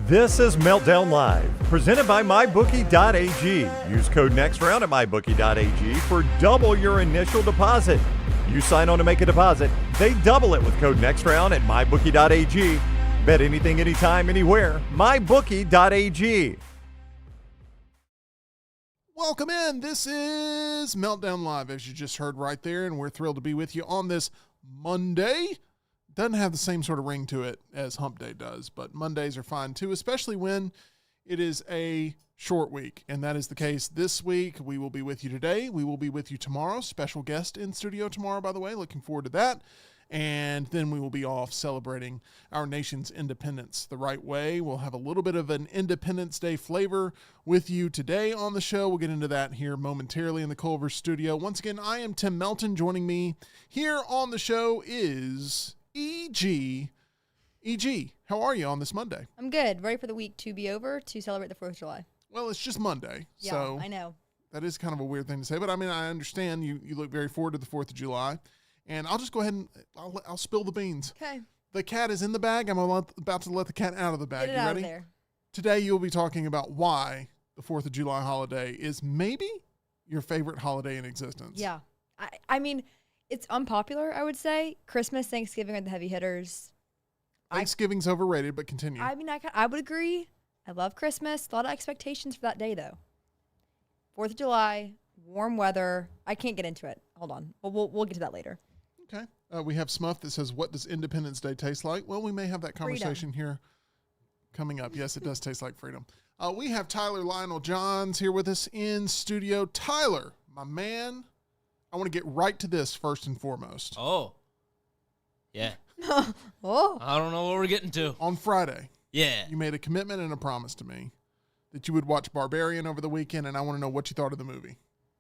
This is Meltdown Live, presented by MyBookie.ag. Use code NEXTROUND at MyBookie.ag for double your initial deposit. You sign on to make a deposit, they double it with code NEXTROUND at MyBookie.ag. Bet anything, anytime, anywhere. MyBookie.ag. Welcome in. This is Meltdown Live, as you just heard right there, and we're thrilled to be with you on this Monday. Doesn't have the same sort of ring to it as Hump Day does, but Mondays are fine too, especially when it is a short week, and that is the case this week. We will be with you today. We will be with you tomorrow. Special guest in studio tomorrow, by the way. Looking forward to that. And then we will be off celebrating our nation's independence the right way. We'll have a little bit of an Independence Day flavor with you today on the show. We'll get into that here momentarily in the Culver studio. Once again, I am Tim Melton. Joining me here on the show is EG. EG, how are you on this Monday? I'm good. Ready for the week to be over to celebrate the 4th of July. Well, it's just Monday. Yeah, so I know. That is kind of a weird thing to say, but I mean, I understand you look very forward to the 4th of July. And I'll just go ahead and I'll spill the beans. Okay. The cat is in the bag. I'm about to let the cat out of the bag. Get it You out ready? of there. Today you'll be talking about why the 4th of July holiday is maybe your favorite holiday in existence. Yeah. I mean, it's unpopular, I would say. Christmas, Thanksgiving are the heavy hitters. Thanksgiving's overrated, but continue. I mean, I would agree. I love Christmas. A lot of expectations for that day, though. 4th of July, warm weather. I can't get into it. Hold on. We'll get to that later. Okay. We have Smuff that says, what does Independence Day taste like? Well, we may have that conversation here coming up. Yes, it does taste like freedom. We have Tyler Lionel Johns here with us in studio. Tyler, my man, I want to get right to this first and foremost. Oh. Yeah. Oh. I don't know what we're getting to. On Friday, Yeah. you made a commitment and a promise to me that you would watch Barbarian over the weekend, and I want to know what you thought of the movie.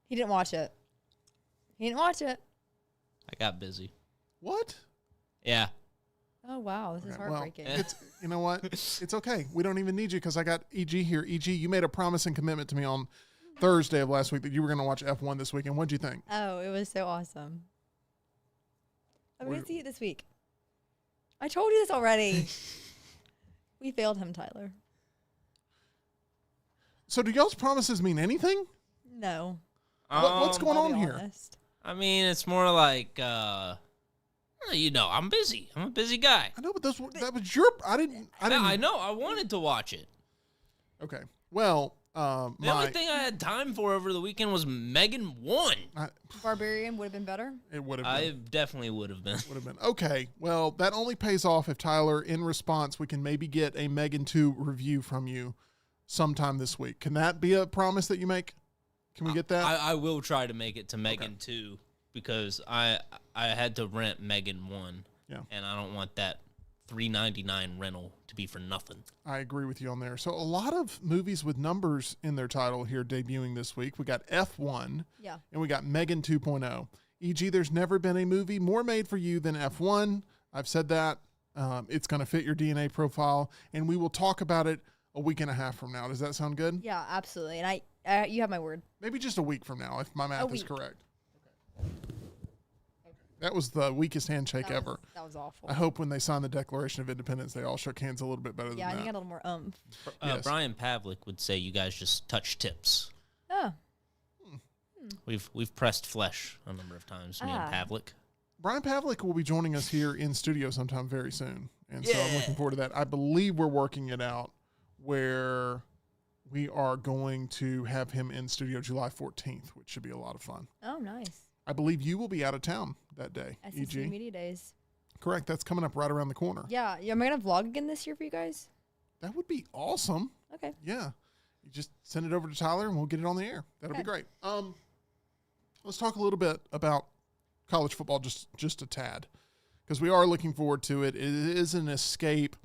He didn't watch it. I got busy. What? Yeah. Oh, wow. This is Well, heartbreaking. it's you know what? It's okay. We don't even need you because I got EG here. EG, you made a promise and commitment to me on Thursday of last week that you were going to watch F1 this weekend. What'd you think? Oh, it was so awesome. I'm going to see it this week. I told you this already. We failed him, Tyler. So do y'all's promises mean anything? No. What's going I'll on be here? honest. I mean, it's more like, I'm busy. I'm a busy guy. I know, but that was your. I didn't. I know. I wanted to watch it. Okay. Well, The only thing I had time for over the weekend was Megan 1. Barbarian would have been better. It would have. I definitely would have been. Would have been okay. Well, that only pays off if Tyler, in response, we can maybe get a Megan 2 review from you sometime this week. Can that be a promise that you make? Can we get that? I will try to make it to Megan 2 because I had to rent Megan 1. Yeah. And I don't want that $3.99 rental to be for nothing. I agree with you on there. So a lot of movies with numbers in their title here debuting this week. We got F1. Yeah. And we got Megan 2.0. E.g., there's never been a movie more made for you than F1. I've said that. It's going to fit your DNA profile, and we will talk about it a week and a half from now. Does that sound good? Yeah, absolutely. And you have my word. Maybe just a week from now, if my math is week. correct. Okay. That was the weakest handshake ever. That was awful. I hope when they signed the Declaration of Independence, they all shook hands a little bit better than Yeah, I that. think I had a little more Yes. Brian Pavick would say you guys just touch tips. Oh. We've pressed flesh a number of times, me and Pavick. Brian Pavick will be joining us here in studio sometime very soon. And so I'm looking forward to that. I believe we're working it out where we are going to have him in studio July 14th, which should be a lot of fun. Oh, nice. I believe you will be out of town that day, SEC EG. Media Days. Correct. That's coming up right around the corner. Yeah. Am I going to vlog again this year for you guys? That would be awesome. Okay. Yeah. You just send it over to Tyler and we'll get it on the air. That'll be great. Let's talk a little bit about college football just a tad, because we are looking forward to it. It is an escape.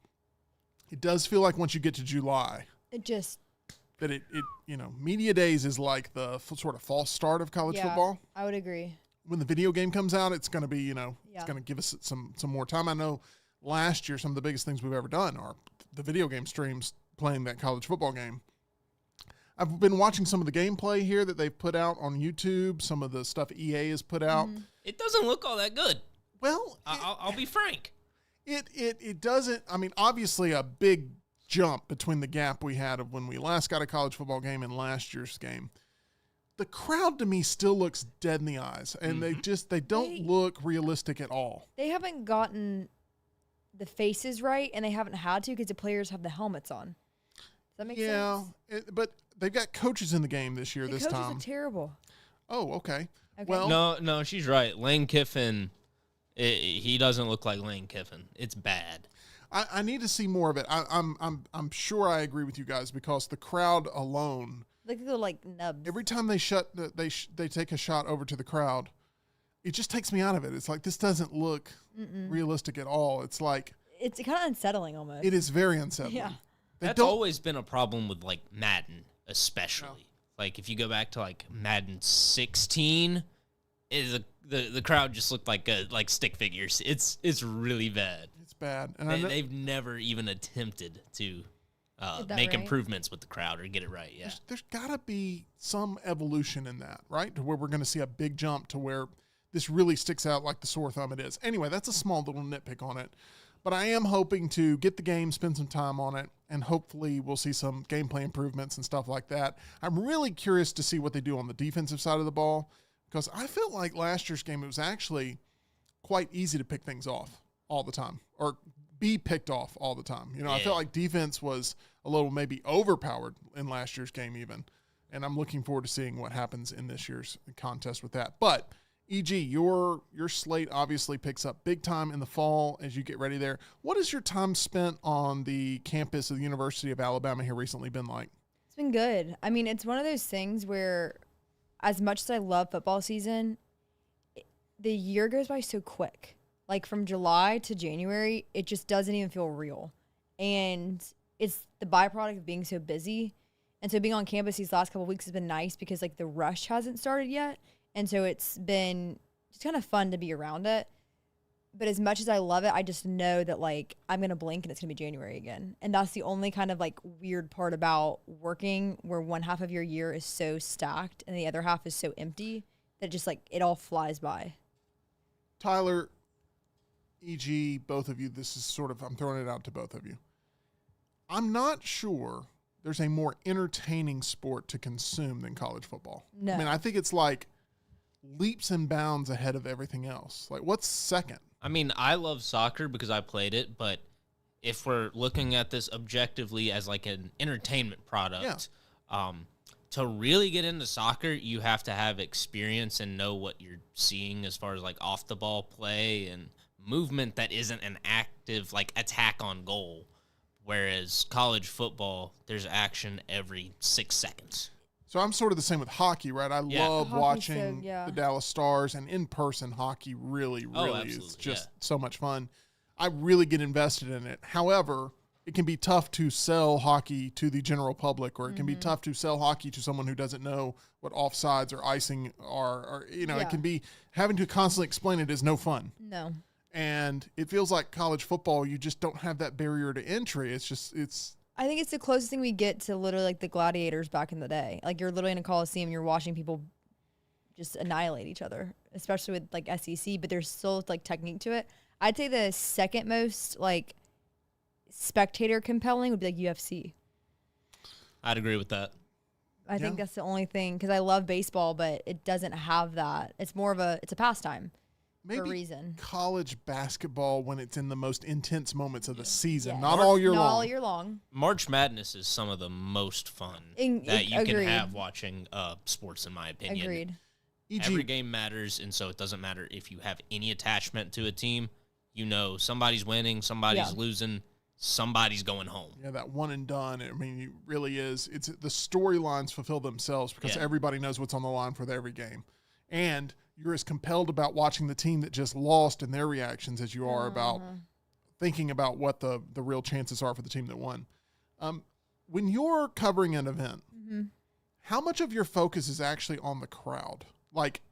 It does feel like once you get to July that it media days is like the sort of false start of college football. I would agree. When the video game comes out, it's going to be, it's going to give us some more time. I know last year, some of the biggest things we've ever done are the video game streams playing that college football game. I've been watching some of the gameplay here that they've put out on YouTube, some of the stuff EA has put out. It doesn't look all that good. Well, I'll be frank. it doesn't. I mean, obviously, a big jump between the gap we had of when we last got a college football game and last year's game. The crowd to me still looks dead in the eyes, and they don't look realistic at all. They haven't gotten the faces right, and they haven't had to because the players have the helmets on. Does that make sense? Yeah, but they've got coaches in the game this year. This time, coaches are terrible. Oh, okay. Okay. Well, No, she's right. Lane Kiffin, he doesn't look like Lane Kiffin. It's bad. I need to see more of it. I'm sure I agree with you guys because the crowd alone. Like little nubs. Every time they take a shot over to the crowd, it just takes me out of it. It's like this doesn't look realistic at all. It's like it's kind of unsettling almost. It is very unsettling. Yeah. That's always been a problem with Madden, especially. Yeah. Like if you go back to Madden 16, the crowd just looked like stick figures. It's really bad. It's bad, and they've never even attempted to make improvements with the crowd or get it right. Yeah, there's got to be some evolution in that, right? To where we're going to see a big jump to where this really sticks out like the sore thumb it is. Anyway, that's a small little nitpick on it. But I am hoping to get the game, spend some time on it, and hopefully we'll see some gameplay improvements and stuff like that. I'm really curious to see what they do on the defensive side of the ball because I feel like last year's game, it was actually quite easy to pick things off all the time or be picked off all the time. You know, I felt like defense was a little maybe overpowered in last year's game even, and I'm looking forward to seeing what happens in this year's contest with that. But E.G., your slate obviously picks up big time in the fall as you get ready there. What has your time spent on the campus of the University of Alabama here recently been like? It's been good. I mean, it's one of those things where as much as I love football season, the year goes by so quick. Like from July to January, it just doesn't even feel real. And it's the byproduct of being so busy. And so being on campus these last couple of weeks has been nice because the rush hasn't started yet. And so it's been just kind of fun to be around it. But as much as I love it, I just know that I'm going to blink and it's going to be January again. And that's the only kind of weird part about working where one half of your year is so stacked and the other half is so empty that it just it all flies by. Tyler, E.G., both of you, this is I'm throwing it out to both of you. I'm not sure there's a more entertaining sport to consume than college football. No. I mean, I think it's leaps and bounds ahead of everything else. What's second? I mean, I love soccer because I played it, but if we're looking at this objectively as an entertainment product, to really get into soccer, you have to have experience and know what you're seeing as far as off the ball play and movement that isn't an active attack on goal. Whereas college football, there's action every 6 seconds. So I'm sort of the same with hockey, right? I love watching the Dallas Stars, and in-person hockey really is just so much fun. I really get invested in it. However, it can be tough to sell hockey to the general public, or it can be tough to sell hockey to someone who doesn't know what offsides or icing are. Or, it can be having to constantly explain it is no fun. No. And it feels like college football, you just don't have that barrier to entry. I think it's the closest thing we get to literally the gladiators back in the day. You're literally in a coliseum, you're watching people just annihilate each other, especially with SEC, but there's still technique to it. I'd say the second most spectator compelling would be UFC. I'd agree with that. I think that's the only thing, because I love baseball, but it doesn't have that. It's more of it's a pastime. Maybe for a reason. College basketball when it's in the most intense moments of the season, not all year long. Not all year long. March Madness is some of the most fun that you can have watching sports, in my opinion. Agreed. Every game matters, and so it doesn't matter if you have any attachment to a team. Somebody's winning, somebody's losing, somebody's going home. Yeah, that one and done. I mean, it really is. It's the storylines fulfill themselves because everybody knows what's on the line for every game. And you're as compelled about watching the team that just lost and their reactions as you are about thinking about what the real chances are for the team that won. When you're covering an event, how much of your focus is actually on the crowd?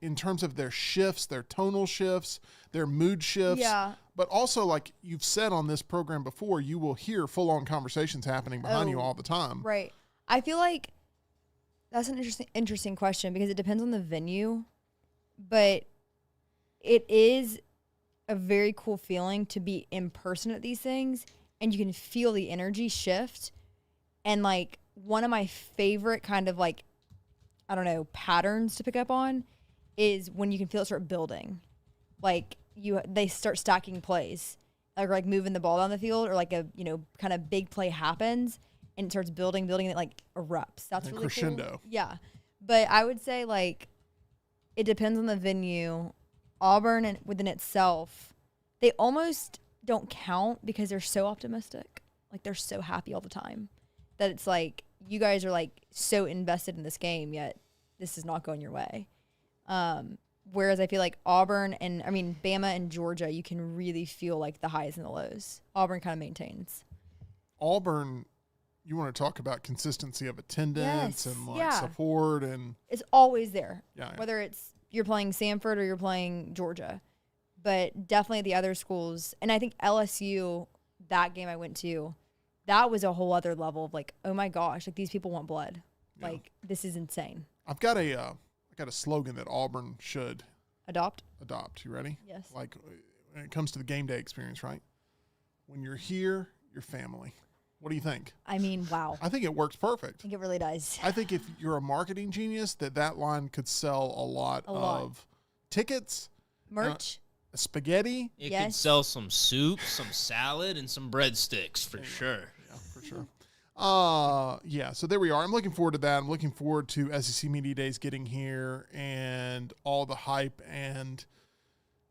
In terms of their shifts, their tonal shifts, their mood shifts. Yeah. But also, you've said on this program before, you will hear full-on conversations happening behind you all the time. Right. I feel like that's an interesting question because it depends on the venue. But it is a very cool feeling to be in person at these things and you can feel the energy shift. And like one of my favorite kind of like, I don't know, patterns to pick up on is when you can feel it start building. Like they start stacking plays, or like moving the ball down the field, or like a, you know, kind of big play happens and it starts building, and it like erupts. That's really crescendo. Cool. Yeah. But I would say like it depends on the venue. Auburn and within itself, they almost don't count because they're so optimistic. Like they're so happy all the time that it's like you guys are like so invested in this game, yet this is not going your way. Whereas I feel like Auburn and Bama and Georgia, you can really feel like the highs and the lows. Auburn kind of maintains. Auburn, you want to talk about consistency of attendance and like support, and it's always there. Yeah. Whether it's you're playing Samford or you're playing Georgia. But definitely the other schools, and I think LSU, that game I went to, that was a whole other level of like, oh my gosh, like these people want blood. Yeah. Like this is insane. I've got a slogan that Auburn should adopt. You ready? Yes. Like when it comes to the game day experience, right? When you're here, you're family. What do you think? I mean, wow. I think it works perfect. I think it really does. I think if you're a marketing genius, that line could sell a lot of tickets, merch, spaghetti. It could sell some soup, some salad, and some breadsticks for sure. Yeah, for sure. So there we are. I'm looking forward to that. I'm looking forward to SEC Media Days getting here and all the hype and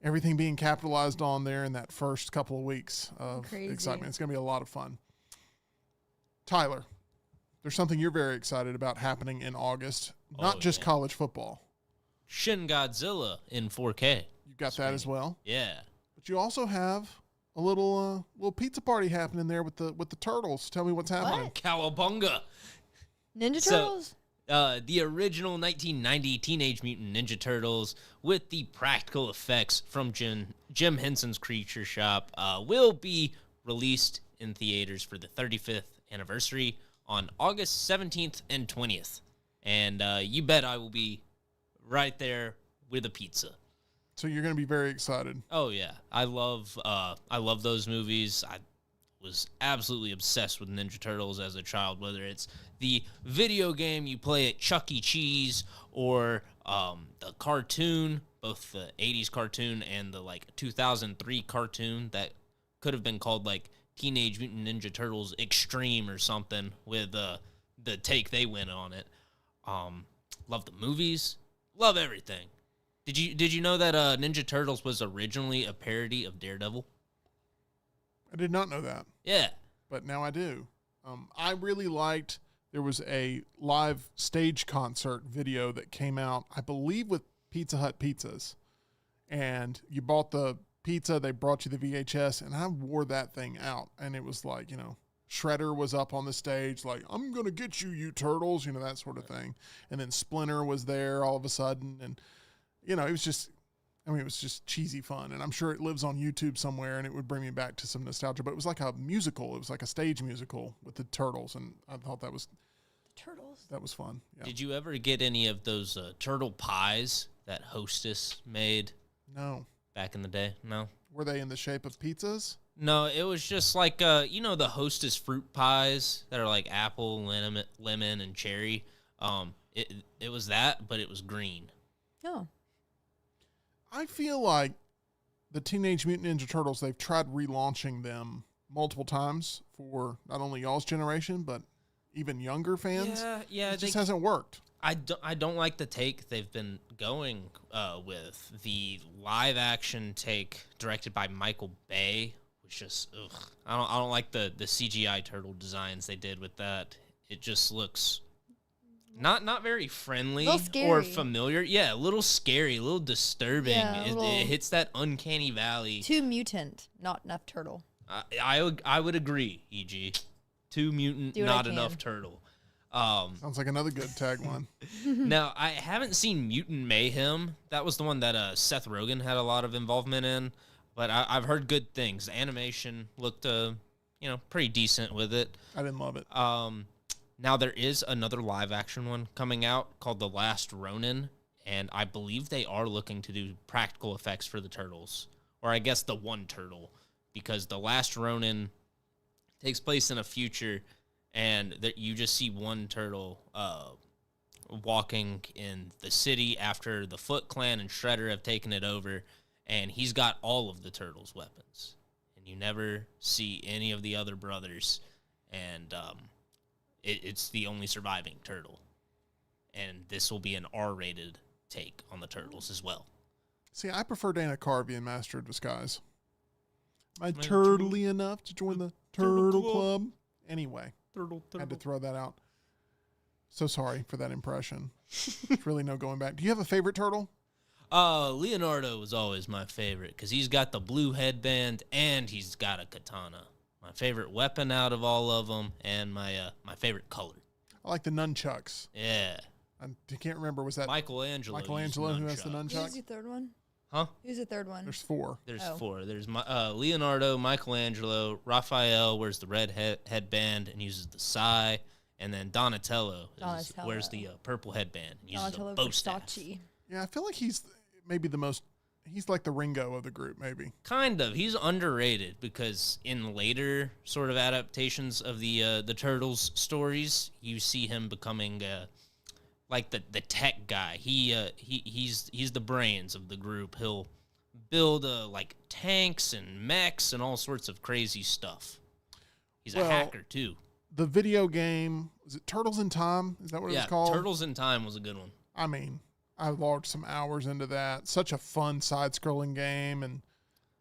everything being capitalized on there in that first couple of weeks of excitement. It's going to be a lot of fun. Tyler, there's something you're very excited about happening in August, not just college football. Shin Godzilla in 4K. You've got that as well. Yeah. But you also have a little pizza party happening there with the turtles. Tell me what's happening. Cowabunga. Ninja Turtles? The original 1990 Teenage Mutant Ninja Turtles with the practical effects from Jim Henson's Creature Shop will be released in theaters for the 35th anniversary on August 17th and 20th. And you bet I will be right there with a pizza. So you're going to be very excited. Oh yeah, I love those movies. I was absolutely obsessed with Ninja Turtles as a child. Whether it's the video game you play at Chuck E. Cheese or the cartoon, both the '80s cartoon and the 2003 cartoon that could have been called Teenage Mutant Ninja Turtles Extreme or something with the take they went on it. Love the movies. Love everything. Did you know that Ninja Turtles was originally a parody of Daredevil? I did not know that. Yeah. But now I do. I really liked, there was a live stage concert video that came out, I believe, with Pizza Hut pizzas. And you bought the pizza, they brought you the VHS, and I wore that thing out. And it was Shredder was up on the stage, I'm going to get you, you turtles, that sort of thing. And then Splinter was there all of a sudden. And, it was just, it was just cheesy fun. And I'm sure it lives on YouTube somewhere, and it would bring me back to some nostalgia. But it was like a musical. It was like a stage musical with the turtles. And I thought that was... Turtles? That was fun. Yeah. Did you ever get any of those turtle pies that Hostess made? No. Back in the day? No. Were they in the shape of pizzas? No, it was just the Hostess fruit pies that are like apple, lemon, and cherry. It was that, but it was green. Oh. I feel like the Teenage Mutant Ninja Turtles, they've tried relaunching them multiple times for not only y'all's generation, but even younger fans. Yeah. It just hasn't worked. I don't like the take they've been going with. The live-action take directed by Michael Bay was just, ugh. I don't like the CGI turtle designs they did with that. It just looks... Not very friendly or familiar. Yeah, a little scary, a little disturbing. Yeah, it hits that uncanny valley. Too mutant, not enough turtle. I would agree, E.G. Too mutant, not enough turtle. Sounds like another good tagline. Now, I haven't seen Mutant Mayhem. That was the one that Seth Rogen had a lot of involvement in. But I've heard good things. The animation looked, pretty decent with it. I didn't love it. Now, there is another live-action one coming out called The Last Ronin, and I believe they are looking to do practical effects for the turtles, or I guess the one turtle, because The Last Ronin Takes place in a future, and you just see one turtle walking in the city after the Foot Clan and Shredder have taken it over, and he's got all of the turtles' weapons. And you never see any of the other brothers, and it's the only surviving turtle. And this will be an R-rated take on the turtles as well. See, I prefer Dana Carvey in Master of Disguise. Am I turtly enough to join the Turtle Club? Anyway, had to throw that out. So sorry for that impression. There's really no going back. Do you have a favorite turtle? Leonardo was always my favorite because he's got the blue headband and he's got a katana. My favorite weapon out of all of them, and my favorite color. I like the nunchucks. Yeah. I can't remember. Was that Michelangelo who has the nunchuck? Who's the third one? Huh? Who's the third one? There's four. There's four. There's Leonardo, Michelangelo, Raphael wears the red headband and uses the sai, and then Donatello. Wears the purple headband and uses a bow staff. Yeah, I feel like he's maybe he's like the Ringo of the group, maybe. Kind of. He's underrated because in later sort of adaptations of the Turtles stories, you see him becoming like the tech guy. He's the brains of the group. He'll build like tanks and mechs and all sorts of crazy stuff. He's a hacker too. The video game, was it Turtles in Time? Is that what it was called? Turtles in Time was a good one. I mean, I logged some hours into that. Such a fun side-scrolling game, and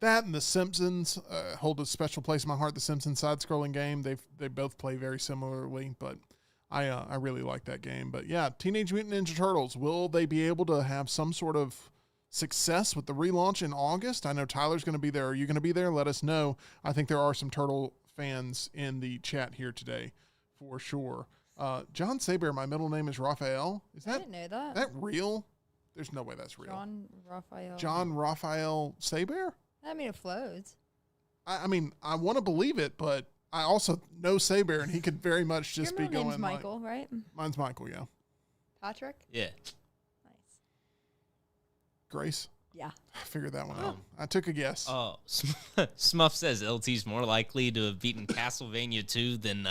that and The Simpsons hold a special place in my heart. The Simpsons side-scrolling game, they both play very similarly, but I really like that game. But yeah, Teenage Mutant Ninja Turtles, will they be able to have some sort of success with the relaunch in August? I know Tyler's going to be there. Are you going to be there? Let us know. I think there are some Turtle fans in the chat here today for sure. John Saber, my middle name is Raphael. I didn't know that. That real? There's no way that's real. John Raphael Saber? I mean, it flows. I mean, I want to believe it, but I also know Saber, and he could very much just Your be going. name's Michael, right? Mine's Michael, yeah. Patrick? Yeah. Nice. Grace? Yeah. I figured that one out. I took a guess. Oh, Smuff says LT's more likely to have beaten Castlevania 2 than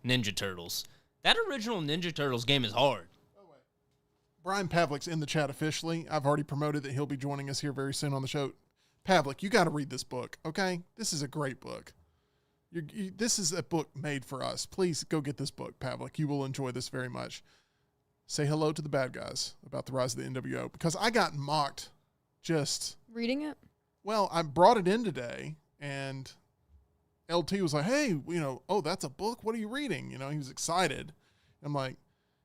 Ninja Turtles. That original Ninja Turtles game is hard. Brian Pavick's in the chat officially. I've already promoted that he'll be joining us here very soon on the show. Pavick, you got to read this book, okay? This is a great book. This is a book made for us. Please go get this book, Pavick. You will enjoy this very much. Say hello to the bad guys about the rise of the NWO, because I got mocked just... Reading it? Well, I brought it in today, and LT was like, hey, oh, that's a book? What are you reading? He was excited. I'm like,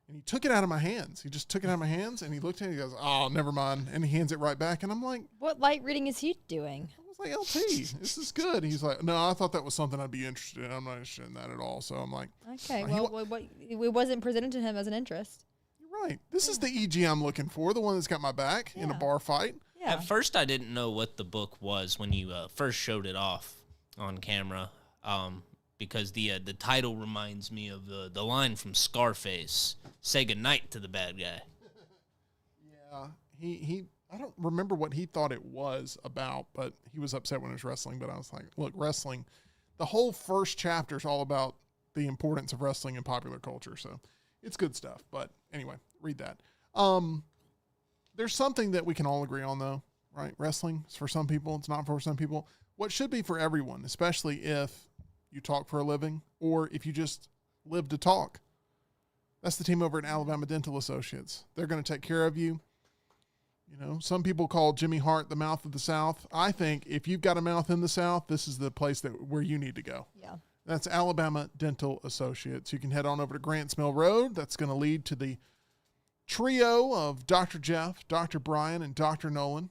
and he took it out of my hands. He just took it out of my hands, and he looked at it, he goes, oh, never mind. And he hands it right back, and I'm like... What light reading is he doing? I was like, LT, this is good. He's like, no, I thought that was something I'd be interested in. I'm not interested in that at all. So I'm like... Okay, it wasn't presented to him as an interest. You're right. This is the EG I'm looking for, the one that's got my back in a bar fight. Yeah. At first, I didn't know what the book was when you first showed it off on camera, because the title reminds me of the line from Scarface, "Say goodnight to the bad guy." Yeah, he I don't remember what he thought it was about, but he was upset when it was wrestling. But I was like, look, wrestling, the whole first chapter is all about the importance of wrestling in popular culture, so it's good stuff. But anyway, read that. There's something that we can all agree on, though, right? Wrestling is for some people. It's not for some people. What should be for everyone, especially if you talk for a living or if you just live to talk. That's the team over at Alabama Dental Associates. They're going to take care of you. Some people call Jimmy Hart the mouth of the South. I think if you've got a mouth in the South, this is the place where you need to go. Yeah. That's Alabama Dental Associates. You can head on over to Grants Mill Road. That's going to lead to the trio of Dr. Jeff, Dr. Brian, and Dr. Nolan.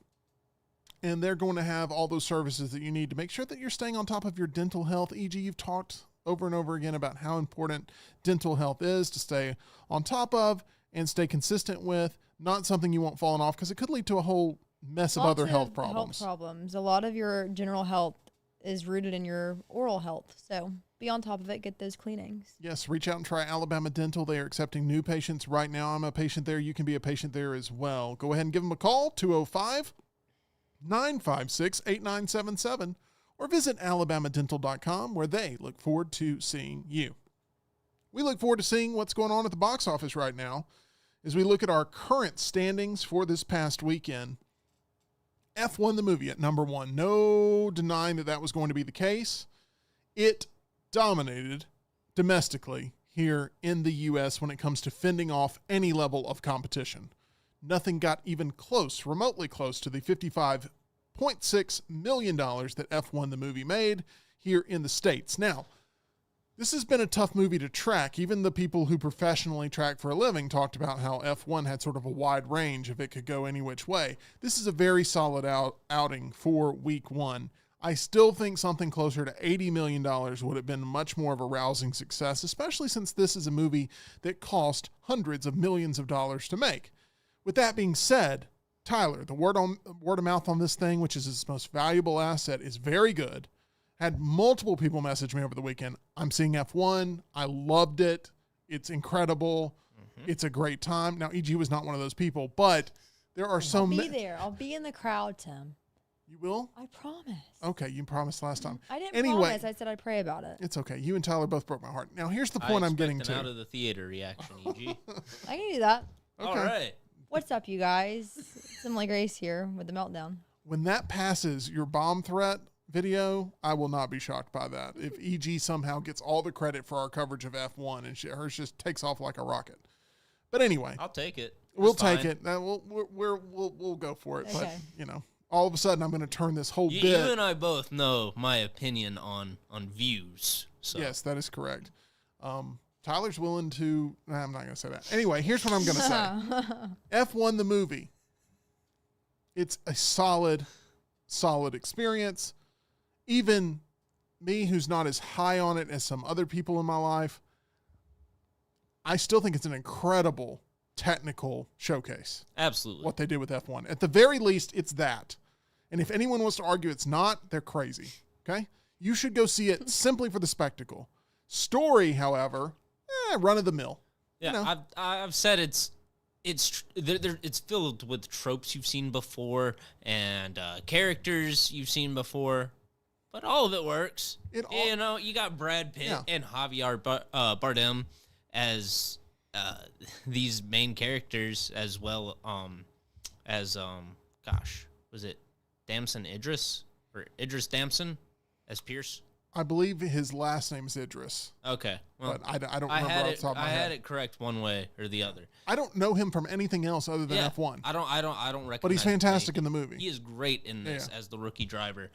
And they're going to have all those services that you need to make sure that you're staying on top of your dental health. E.g., you've talked over and over again about how important dental health is to stay on top of and stay consistent with. Not something you want falling off, because it could lead to a whole mess of other health problems. A lot of your general health is rooted in your oral health. So be on top of it. Get those cleanings. Yes, reach out and try Alabama Dental. They are accepting new patients right now. I'm a patient there. You can be a patient there as well. Go ahead and give them a call, 205-956-8977, or visit alabamadental.com, where they look forward to seeing you. We look forward to seeing what's going on at the box office right now as we look at our current standings for this past weekend. F1 the movie at number 1. No denying that was going to be the case. It dominated domestically here in the U.S. when it comes to fending off any level of competition. Nothing got even close, remotely close to the $55.6 million that F1 the movie made here in the States. Now, this has been a tough movie to track. Even the people who professionally track for a living talked about how F1 had sort of a wide range if it could go any which way. This is a very solid outing for week 1. I still think something closer to $80 million would have been much more of a rousing success, especially since this is a movie that cost hundreds of millions of dollars to make. With that being said, Tyler, the word of mouth on this thing, which is its most valuable asset, is very good. Had multiple people message me over the weekend. I'm seeing F1. I loved it. It's incredible. Mm-hmm. It's a great time. Now, EG was not one of those people, but there are so many. I'll be there. I'll be in the crowd, Tim. You will? I promise. Okay, you promised last time. I didn't promise. I said I'd pray about it. It's okay. You and Tyler both broke my heart. Now, here's the point I'm getting to. Out of the theater reaction, EG. I can do that. Okay. All right. What's up, you guys? Simile Grace here with the Meltdown. When that passes your bomb threat video, I will not be shocked by that. If EG somehow gets all the credit for our coverage of F1 and hers just takes off like a rocket. But anyway. I'll take it. We'll take it. We'll go for it. Okay. But, all of a sudden I'm going to turn this whole bit. You and I both know my opinion on views. So. Yes, that is correct. Tyler's willing to... I'm not going to say that. Anyway, here's what I'm going to say. F1 the movie. It's a solid experience. Even me, who's not as high on it as some other people in my life, I still think it's an incredible technical showcase. Absolutely. What they did with F1. At the very least, it's that. And if anyone wants to argue it's not, they're crazy. Okay? You should go see it simply for the spectacle. Story, however, run of the mill. Yeah, I've said it's filled with tropes you've seen before and characters you've seen before, but all of it works. You got Brad Pitt and Javier Bardem as these main characters, as well as was it Damson Idris or Idris Damson as Pierce? I believe his last name is Idris. Okay. Well, but I don't remember off the top of my head. I had it correct one way or the other. I don't know him from anything else other than F1. I don't recognize. But he's fantastic in the movie. He is great in this as the rookie driver.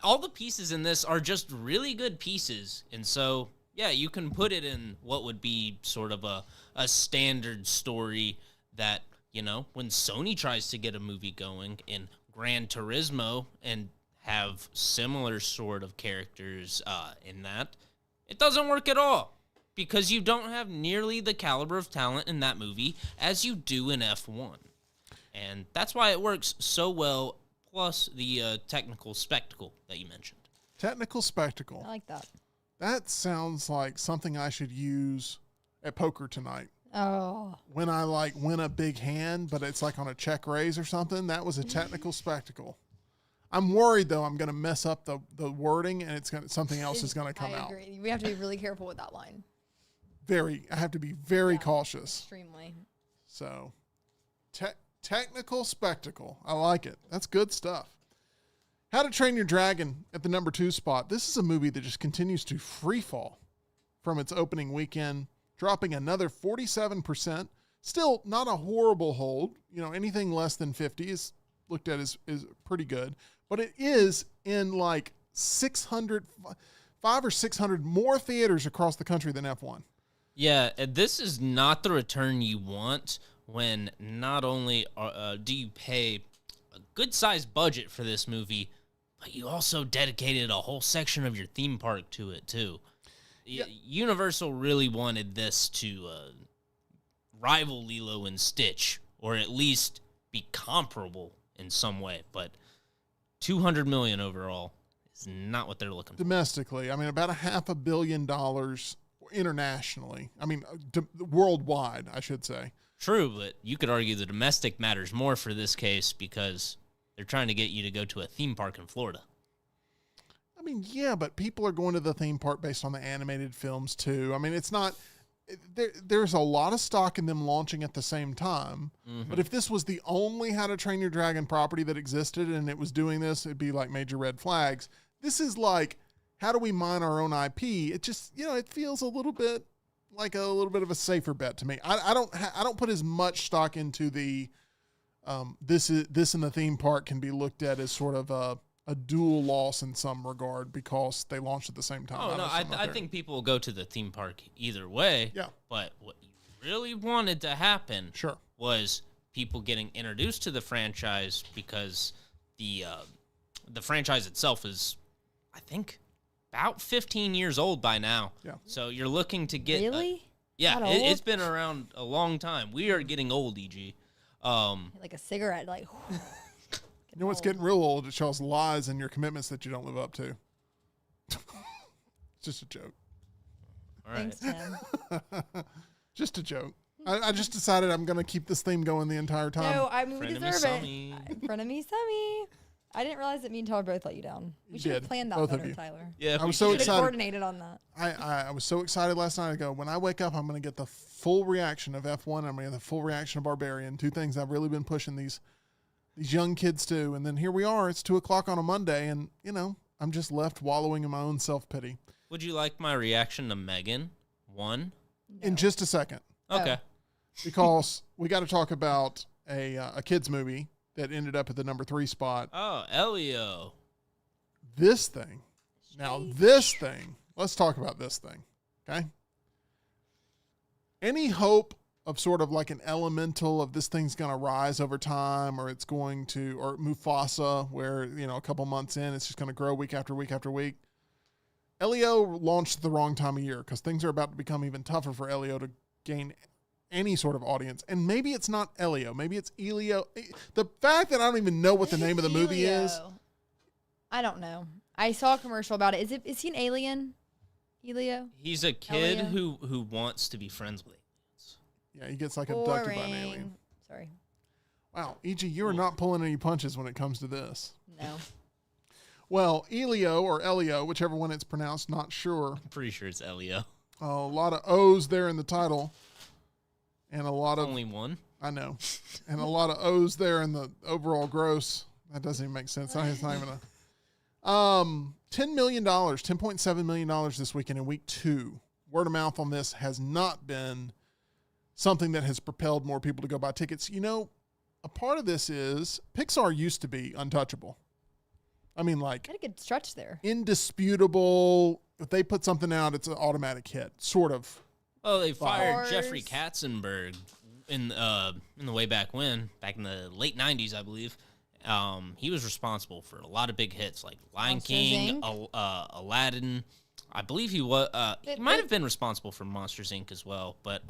All the pieces in this are just really good pieces. And so, you can put it in what would be sort of a standard story that, when Sony tries to get a movie going in Gran Turismo and have similar sort of characters in that, it doesn't work at all because you don't have nearly the caliber of talent in that movie as you do in F1. And that's why it works so well, plus the technical spectacle that you mentioned. Technical spectacle. I like that. That sounds like something I should use at poker tonight. Oh. When I win a big hand, but it's like on a check raise or something. That was a technical spectacle. I'm worried though I'm going to mess up the wording and something else is going to come out. I agree. We have to be really careful with that line. I have to be very cautious. Extremely. So, technical spectacle. I like it. That's good stuff. How to Train Your Dragon at the number 2 spot. This is a movie that just continues to free fall from its opening weekend, dropping another 47%. Still not a horrible hold. Anything less than 50 is looked at is pretty good, but it is in like 500 or 600 more theaters across the country than F1. Yeah, this is not the return you want when not only do you pay a good-sized budget for this movie, but you also dedicated a whole section of your theme park to it, too. Yeah. Universal really wanted this to rival Lilo and Stitch, or at least be comparable in some way, but $200 million overall is not what they're looking for. Domestically, about $500 million internationally. Worldwide, I should say. True, but you could argue the domestic matters more for this case because They're trying to get you to go to a theme park in Florida. I mean, yeah, but people are going to the theme park based on the animated films too. I mean, it's not there's a lot of stock in them launching at the same time. Mm-hmm. But if this was the only How to Train Your Dragon property that existed and it was doing this, it'd be like major red flags. This is like, how do we mine our own IP? It just, it feels a little bit like a little bit of a safer bet to me. I don't put as much stock into the this in the theme park can be looked at as sort of a dual loss in some regard because they launched at the same time. Oh, no, I think people will go to the theme park either way. Yeah. But what you really wanted to happen sure. was people getting introduced to the franchise because the franchise itself is, I think, about 15 years old by now. Yeah. So you're looking to get... Really? It's been around a long time. We are getting old, EG. Like a cigarette, like... You know what's getting real old? It shows lies and your commitments that you don't live up to. It's just a joke. All right. Thanks, Tim. Just a joke. I just decided I'm going to keep this theme going the entire time. No, I mean, we deserve it. Frenemy Sammy. I didn't realize that me and Tyler both let you down. We should have planned that both better, of you. Tyler. Yeah, I was so We should have excited. coordinated on that. I was so excited last night. I go, when I wake up, I'm going to get the full reaction of F1. I'm going to get the full reaction of Barbarian. Two things I've really been pushing these young kids to. And then here we are. It's 2:00 on a Monday. And, I'm just left wallowing in my own self-pity. Would you like my reaction to Megan 1? In just a second. Okay. Because we got to talk about a kids movie that ended up at the number 3 spot. Oh, Elio. This thing. Now, this thing. Let's talk about this thing. Okay? Any hope of sort of like an elemental of this thing's going to rise over time, or it's going to, or Mufasa, where, a couple months in, it's just going to grow week after week after week. Elio launched at the wrong time of year because things are about to become even tougher for Elio to gain any sort of audience. And maybe it's not Elio. Maybe it's Elio. The fact that I don't even know what the name of the movie is. I don't know. I saw a commercial about it. Is he an alien? Elio? He's a kid who wants to be friends with aliens. Yeah, he gets like abducted by an alien. Sorry. Wow, E.G., you are not pulling any punches when it comes to this. No. Well, Elio or Elio, whichever one it's pronounced, not sure. I'm pretty sure it's Elio. A lot of O's there in the title. And a lot of... Only one? I know. And a lot of O's there in the overall gross. That doesn't even make sense. It's not even a... $10 million, $10.7 million this weekend in week 2. Word of mouth on this has not been something that has propelled more people to go buy tickets. A part of this is Pixar used to be untouchable. I mean, like... Had a good stretch there. Indisputable. If they put something out, it's an automatic hit. Sort of. Oh, they fired Jeffrey Katzenberg in the way back when, back in the late 90s, I believe. He was responsible for a lot of big hits like Lion King, Aladdin. I believe he was. He might have been responsible for Monsters Inc. as well, but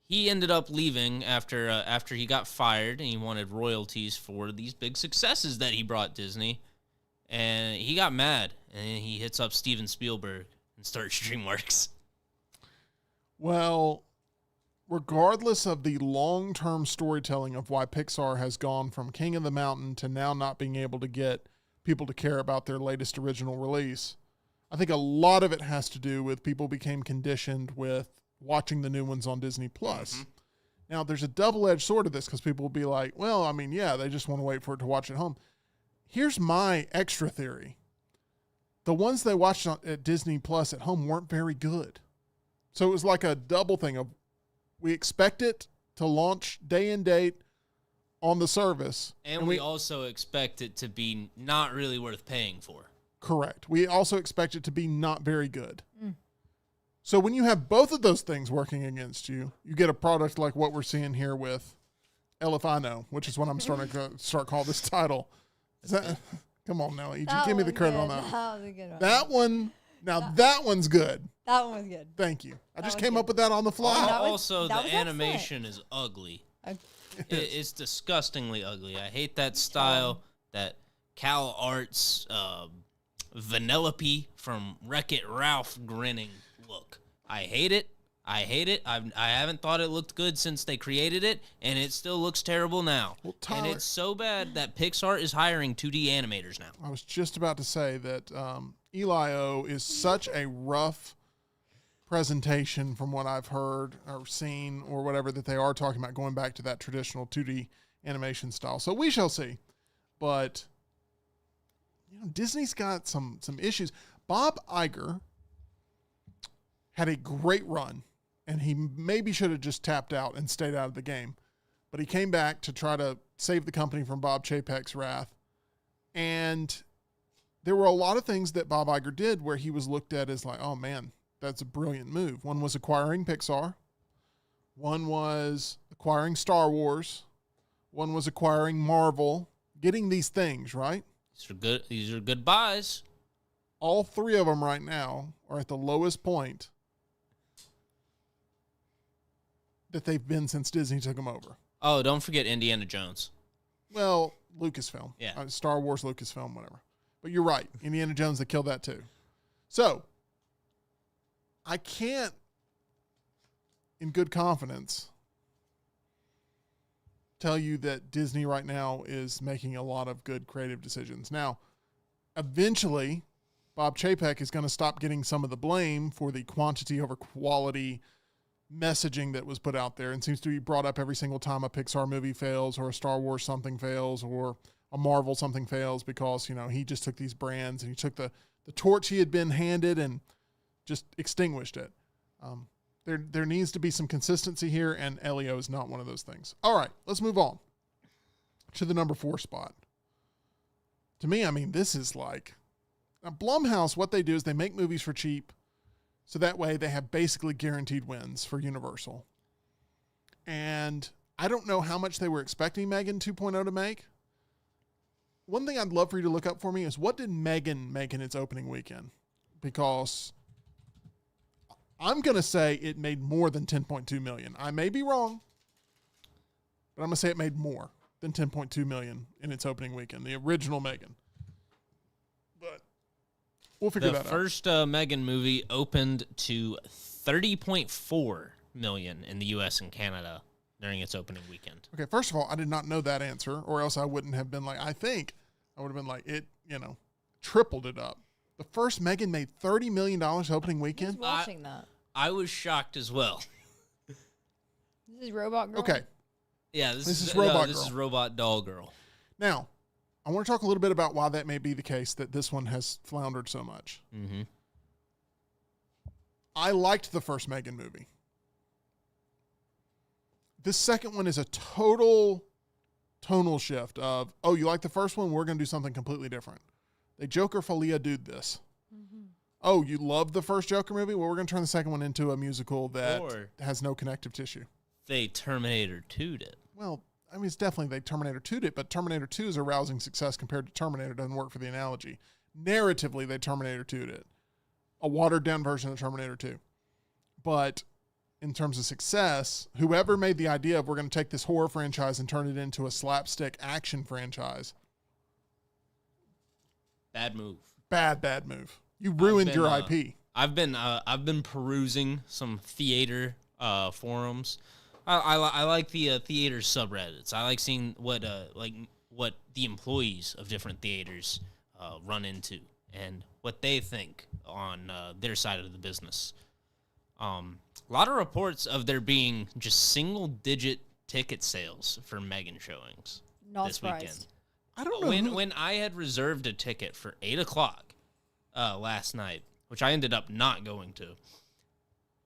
he ended up leaving after he got fired, and he wanted royalties for these big successes that he brought Disney. And he got mad, and he hits up Steven Spielberg and starts DreamWorks. Well, regardless of the long-term storytelling of why Pixar has gone from King of the Mountain to now not being able to get people to care about their latest original release, I think a lot of it has to do with people became conditioned with watching the new ones on Disney+. Mm-hmm. Now, there's a double-edged sword to this because people will be like, well, I mean, yeah, they just want to wait for it to watch at home. Here's my extra theory. The ones they watched at Disney Plus at home weren't very good. So it was like a double thing of we expect it to launch day and date on the service. And we also expect it to be not really worth paying for. Correct. We also expect it to be not very good. Mm. So when you have both of those things working against you, you get a product like what we're seeing here with Elefino, which is what I'm starting to call this title. Come on now, EG, give me the credit on that. That was a good one. That one, that one's good. That one was good. Thank you. I just came up with that on the fly. Also, the animation is ugly. It's disgustingly ugly. I hate that style, that Cal Arts Vanellope from Wreck-It Ralph grinning look. I hate it. I hate it. I haven't thought it looked good since they created it, and it still looks terrible now. Well, Tyler, and it's so bad that Pixar is hiring 2D animators now. I was just about to say that Elio is such a rough presentation from what I've heard or seen or whatever, that they are talking about going back to that traditional 2D animation style. So we shall see. But Disney's got some issues. Bob Iger had a great run, and he maybe should have just tapped out and stayed out of the game. But he came back to try to save the company from Bob Chapek's wrath. And there were a lot of things that Bob Iger did where he was looked at as like, oh man, that's a brilliant move. One was acquiring Pixar. One was acquiring Star Wars. One was acquiring Marvel. Getting these things, right? These are good buys. All three of them right now are at the lowest point that they've been since Disney took them over. Oh, don't forget Indiana Jones. Well, Lucasfilm. Yeah. Star Wars, Lucasfilm, whatever. But you're right. Indiana Jones, they killed that too. So, I can't, in good confidence, tell you that Disney right now is making a lot of good creative decisions. Now, eventually, Bob Chapek is going to stop getting some of the blame for the quantity over quality messaging that was put out there and seems to be brought up every single time a Pixar movie fails or a Star Wars something fails or a Marvel something fails, because, he just took these brands and he took the torch he had been handed and just extinguished it. There needs to be some consistency here, and Elio is not one of those things. All right, let's move on to the number 4 spot. To me, this is like, now Blumhouse, what they do is they make movies for cheap, so that way they have basically guaranteed wins for Universal. And I don't know how much they were expecting Megan 2.0 to make. One thing I'd love for you to look up for me is, what did Megan make in its opening weekend? Because I'm going to say it made more than 10.2 million. I may be wrong, but I'm going to say it made more than 10.2 million in its opening weekend, the original Megan. But we'll figure that out. The first Megan movie opened to 30.4 million in the U.S. and Canada during its opening weekend. Okay, first of all, I did not know that answer, or else I wouldn't have been like, I think I would have been like, it, tripled it up. The first Megan made $30 million opening weekend. Who's watching that? I was shocked as well. This is Robot Girl. Okay. Yeah, this is Robot This Girl. is Robot Doll Girl. Now, I want to talk a little bit about why that may be the case, that this one has floundered so much. Mm-hmm. I liked the first Megan movie. This second one is a total tonal shift of, oh, you like the first one? We're going to do something completely different. They Joker Folia dude this. Mm-hmm. Oh, you love the first Joker movie? Well, we're going to turn the second one into a musical that has no connective tissue. They Terminator 2'd it. Well, it's definitely they Terminator 2'd it, but Terminator 2 is a rousing success compared to Terminator. It doesn't work for the analogy. Narratively, they Terminator 2'd it. A watered-down version of Terminator 2. But in terms of success, whoever made the idea of, we're going to take this horror franchise and turn it into a slapstick action franchise. Bad move. Bad move. You ruined your IP. I've been perusing some theater forums. I like the theater subreddits. I like seeing what the employees of different theaters run into and what they think on their side of the business. A lot of reports of there being just single-digit ticket sales for Megan showings this weekend. I don't know. When I had reserved a ticket for 8:00 last night, which I ended up not going to,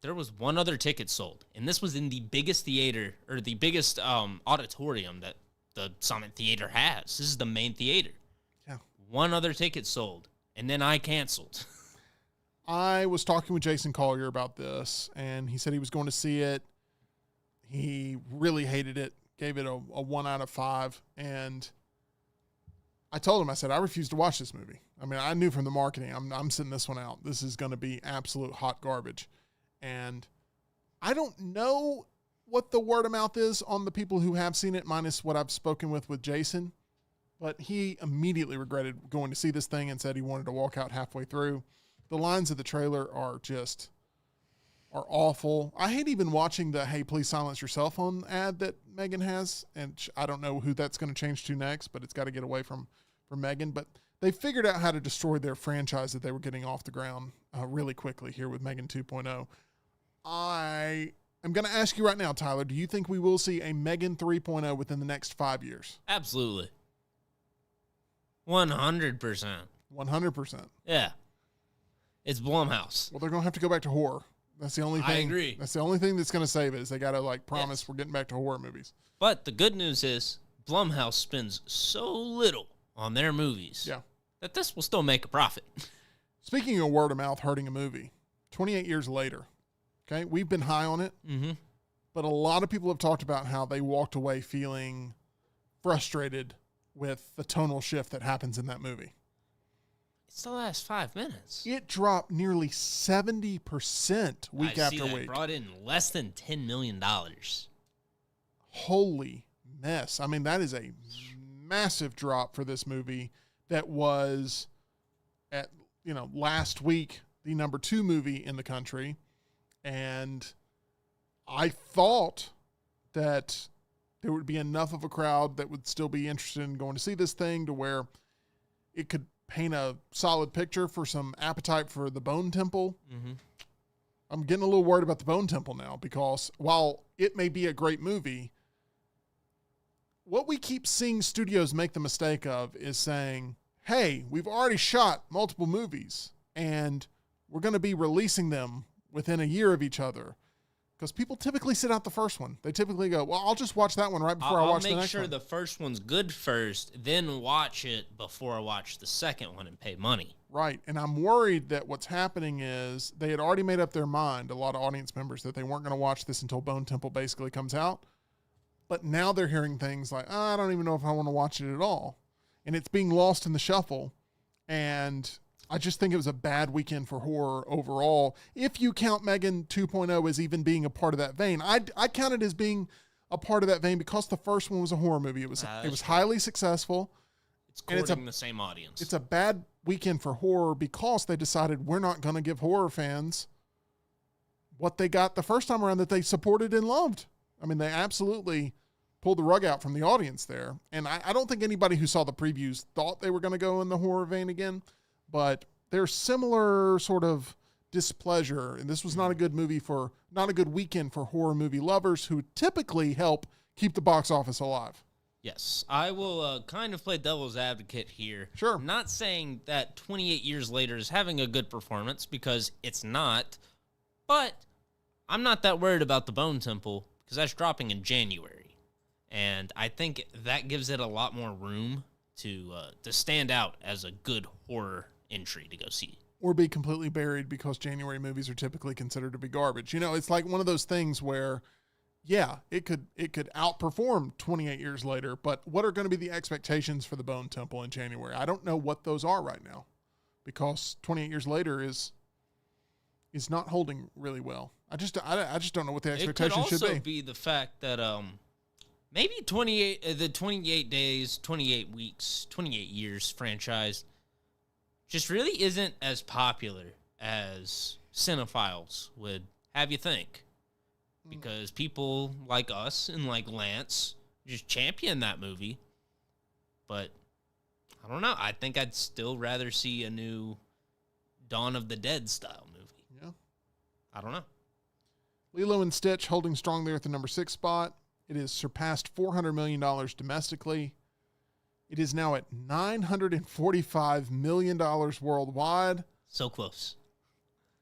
there was one other ticket sold, and this was in the biggest theater, or the biggest auditorium that the Summit Theater has. This is the main theater. Yeah. One other ticket sold, and then I canceled. I was talking with Jason Collier about this, and he said he was going to see it. He really hated it, gave it a 1 out of 5, and I told him, I said, I refuse to watch this movie. I knew from the marketing, I'm sitting this one out. This is going to be absolute hot garbage. And I don't know what the word of mouth is on the people who have seen it, minus what I've spoken with Jason. But he immediately regretted going to see this thing and said he wanted to walk out halfway through. The lines of the trailer are just are awful. I hate even watching the "Hey, please silence your cell phone" ad that Megan has, and I don't know who that's going to change to next, but it's got to get away from Megan. But they figured out how to destroy their franchise that they were getting off the ground really quickly here with Megan 2.0. I am going to ask you right now, Tyler, do you think we will see a Megan 3.0 within the next 5 years? Absolutely. 100%. 100%. Yeah. It's Blumhouse. Well, they're going to have to go back to horror. That's the only thing. I agree. That's the only thing that's going to save it is they got to promise we're getting back to horror movies. But the good news is Blumhouse spends so little on their movies that this will still make a profit. Speaking of word of mouth hurting a movie, 28 years later, okay, we've been high on it, but a lot of people have talked about how they walked away feeling frustrated with the tonal shift that happens in that movie. It's the last 5 minutes. It dropped nearly 70% week after week. Brought in less than $10 million. Holy mess. I mean, that is a massive drop for this movie that was at, last week, the number 2 movie in the country. And I thought that there would be enough of a crowd that would still be interested in going to see this thing to where it could paint a solid picture for some appetite for the Bone Temple. I'm getting a little worried about the Bone Temple now because while it may be a great movie, what we keep seeing studios make the mistake of is saying, hey, we've already shot multiple movies and we're going to be releasing them within a year of each other. Because people typically sit out the first one. They typically go, well, I'll just watch that one right before I watch the next one. I'll make sure the first one's good first, then watch it before I watch the second one and pay money. Right. And I'm worried that what's happening is they had already made up their mind, a lot of audience members, that they weren't going to watch this until Bone Temple basically comes out. But now they're hearing things like, I don't even know if I want to watch it at all. And it's being lost in the shuffle. And I just think it was a bad weekend for horror overall. If you count Megan 2.0 as even being a part of that vein, I count it as being a part of that vein because the first one was a horror movie. It was highly successful. It's courting the same audience. It's a bad weekend for horror because they decided we're not going to give horror fans what they got the first time around that they supported and loved. I mean, they absolutely pulled the rug out from the audience there. And I don't think anybody who saw the previews thought they were going to go in the horror vein again. But there's similar sort of displeasure, and this was not a good weekend for horror movie lovers who typically help keep the box office alive. Yes, I will kind of play devil's advocate here. Sure. I'm not saying that 28 years later is having a good performance because it's not, but I'm not that worried about the Bone Temple because that's dropping in January, and I think that gives it a lot more room to stand out as a good horror entry to go see. Or be completely buried because January movies are typically considered to be garbage. It's like one of those things where, yeah, it could outperform 28 years later, but what are going to be the expectations for the Bone Temple in January? I don't know what those are right now because 28 years later is not holding really well. I just don't know what the expectations should be. It could also be the fact that maybe 28 days, 28 weeks, 28 years franchise just really isn't as popular as cinephiles would have you think. Because people like us and like Lance just champion that movie. But I don't know. I think I'd still rather see a new Dawn of the Dead style movie. Yeah. I don't know. Lilo and Stitch holding strong there at the number 6 spot. It has surpassed $400 million domestically. It is now at $945 million worldwide. So close.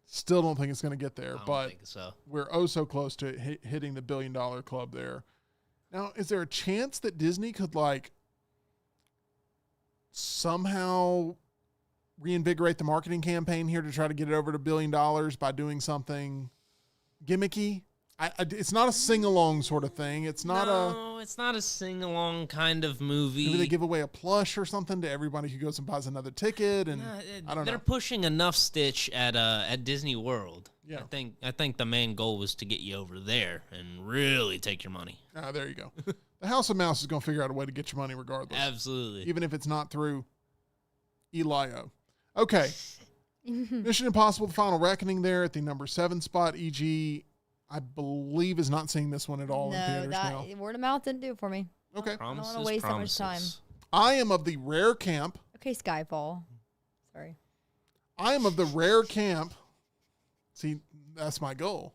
Still don't think it's going to get there, but think so. We're so close to hitting the $1 billion club there. Now, is there a chance that Disney could somehow reinvigorate the marketing campaign here to try to get it over to $1 billion by doing something gimmicky? It's not a sing-along sort of thing. It's not it's not a sing-along kind of movie. Maybe they give away a plush or something to everybody who goes and buys another ticket, and I don't know. They're pushing enough Stitch at Disney World. Yeah. I think the main goal was to get you over there and really take your money. There you go. The House of Mouse is going to figure out a way to get your money regardless. Absolutely. Even if it's not through Elio. Okay. Mission Impossible: The Final Reckoning there at the number 7 spot. EG, I believe, is not seeing this one at all in theaters now. Word of mouth didn't do it for me. Okay. I don't want to waste that much time. I am of the rare camp. Okay, Skyfall. Sorry. I am of the rare camp. See, that's my goal.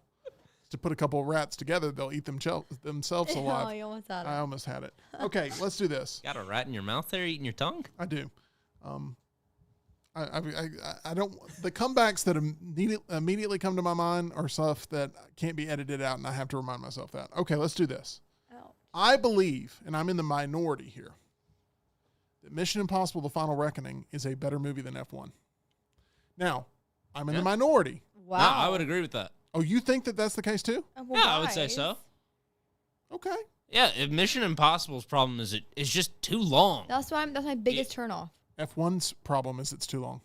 To put a couple of rats together, they'll eat themselves alive. Oh, you almost had it. I almost had it. Okay, let's do this. Got a rat in your mouth there, eating your tongue? I do. I don't. The comebacks that immediately come to my mind are stuff that can't be edited out, and I have to remind myself that. Okay, let's do this. Oh. I believe, and I'm in the minority here, that Mission Impossible: The Final Reckoning is a better movie than F1. Now, I'm in the minority. Wow. No, I would agree with that. Oh, you think that that's the case too? Well, Yeah, I would say so. Okay. Yeah, Mission Impossible's problem is it's just too long. That's my biggest turnoff. F1's problem is it's too long.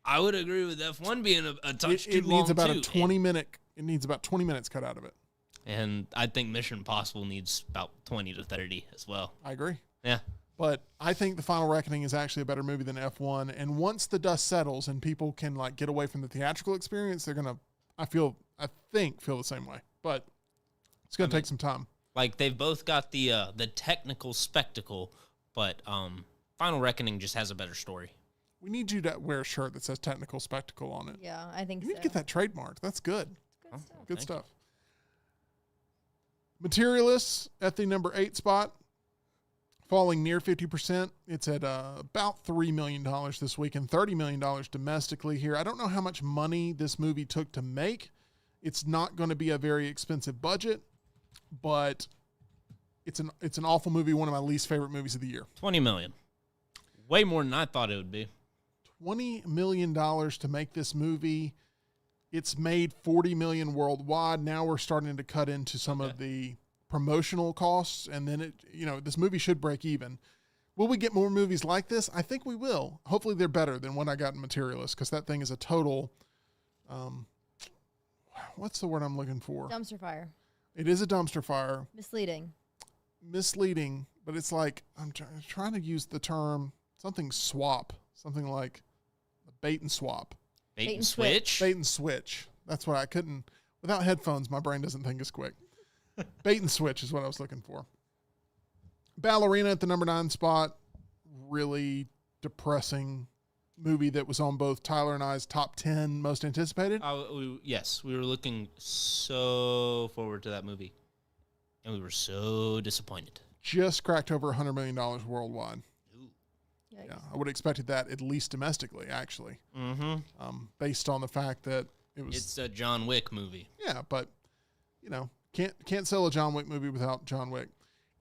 I would agree with F1 being a touch too long. It needs about too. a 20-minute. It needs about 20 minutes cut out of it. And I think Mission Impossible needs about 20 to 30 as well. I agree. Yeah. But I think The Final Reckoning is actually a better movie than F1. And once the dust settles and people can like get away from the theatrical experience, they're gonna, I think, feel the same way. But it's gonna take some time. Like they've both got the technical spectacle, but Final Reckoning just has a better story. We need you to wear a shirt that says technical spectacle on it. Yeah, I think You so. need to get that trademarked. That's good. Good stuff. Good Thank stuff. Materialists at the number 8 spot, falling near 50%. It's at about $3 million this week and $30 million domestically here. I don't know how much money this movie took to make. It's not going to be a very expensive budget, but it's an awful movie, one of my least favorite movies of the year. 20 million. Way more than I thought it would be. $20 million to make this movie. It's made $40 million worldwide. Now we're starting to cut into some of the promotional costs, and then this movie should break even. Will we get more movies like this? I think we will. Hopefully they're better than what I got in Materialist, because that thing is a total, what's the word I'm looking for? Dumpster fire. It is a dumpster fire. Misleading, but it's like, I'm trying to use the term, something swap, something like bait and swap. Bait and switch? Bait and switch. That's what I couldn't, without headphones, my brain doesn't think as quick. Bait and switch is what I was looking for. Ballerina at the number 9 spot. Really depressing movie that was on both Tyler and I's top 10 most anticipated. Yes, we were looking so forward to that movie. And we were so disappointed. Just cracked over $100 million worldwide. Ooh. Yeah, I would have expected that at least domestically, actually. Mm-hmm. Based on the fact that It's a John Wick movie. Yeah, but, can't sell a John Wick movie without John Wick.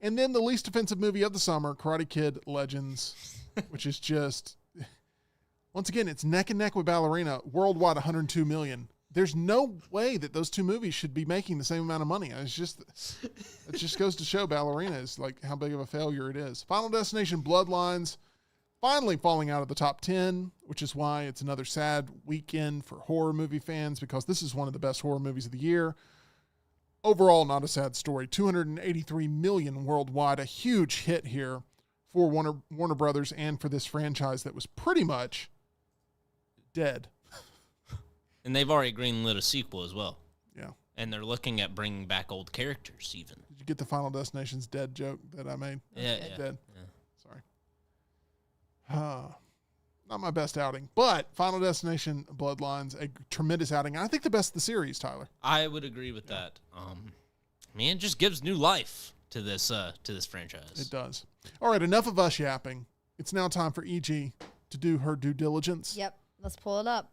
And then the least offensive movie of the summer, Karate Kid Legends, which is just, once again, it's neck and neck with Ballerina, worldwide $102 million. There's no way that those two movies should be making the same amount of money. It just goes to show Ballerina is like how big of a failure it is. Final Destination Bloodlines finally falling out of the top 10, which is why it's another sad weekend for horror movie fans, because this is one of the best horror movies of the year. Overall, not a sad story. $283 million worldwide, a huge hit here for Warner Brothers and for this franchise that was pretty much dead. And they've already greenlit a sequel as well. Yeah. And they're looking at bringing back old characters even. Did you get the Final Destination's dead joke that I made? Yeah. Dead. Yeah. Sorry. Not my best outing, but Final Destination Bloodlines, a tremendous outing. I think the best of the series, Tyler. I would agree with that. It just gives new life to this franchise. It does. All right, enough of us yapping. It's now time for EG to do her due diligence. Yep. Let's pull it up.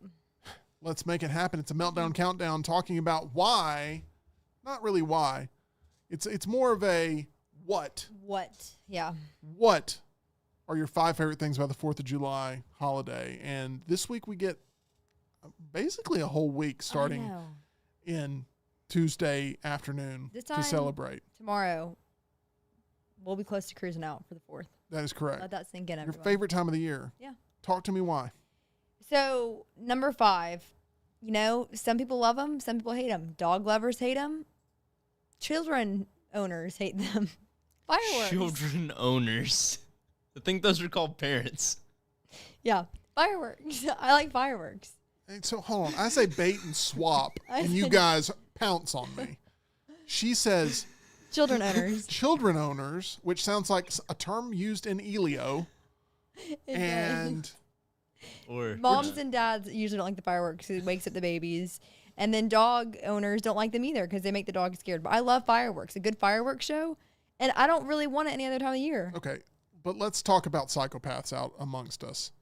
Let's make it happen. It's a Meltdown Countdown talking about why, not really why. It's more of a what. What? Yeah. What are your 5 favorite things about the 4th of July holiday? And this week we get basically a whole week starting in Tuesday afternoon This to time, celebrate. Tomorrow, we'll be close to cruising out for the 4th. That is correct. Let that sink in, Your everyone. favorite time of the year. Yeah. Talk to me why. So, number 5, some people love them, some people hate them. Dog lovers hate them. Children owners hate them. Fireworks. Children owners. I think those are called parents. Yeah, fireworks. I like fireworks. So hold on. I say bait and swap, and you said- guys pounce on me. She says Children owners. children owners, which sounds like a term used in Elio. It And Or Moms and dads usually don't like the fireworks because it wakes up the babies. And then dog owners don't like them either because they make the dog scared. But I love fireworks, a good fireworks show. And I don't really want it any other time of year. okay, but let's talk about psychopaths out amongst us.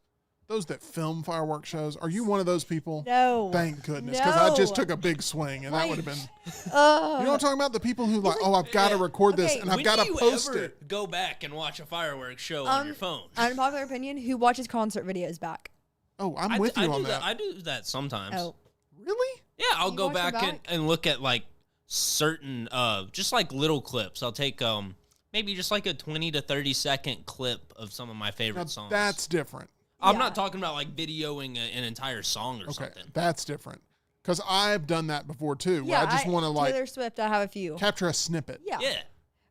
Those that film fireworks shows. Are you one of those people? No. Thank goodness, because I just No. took a big swing, and that would have been. You know Ugh. what I'm talking about? The people who like, oh, I've got to record this, okay, and I've when got do to you post ever it. go back and watch a fireworks show on your phone? Unpopular opinion, who watches concert videos back? Oh, I'm with you on that. I do that sometimes. Oh. Really? Yeah, I'll You go watch them back, back? and look at like certain just like little clips. I'll take maybe just like a 20 to 30 second clip of some of my favorite Now, songs. that's different. I'm Yeah. not talking about like videoing an entire song or Okay, something. that's different. Because I've done that before too. Where Yeah, I just want to like Taylor Swift, I have a few. capture a snippet. Yeah. Yeah.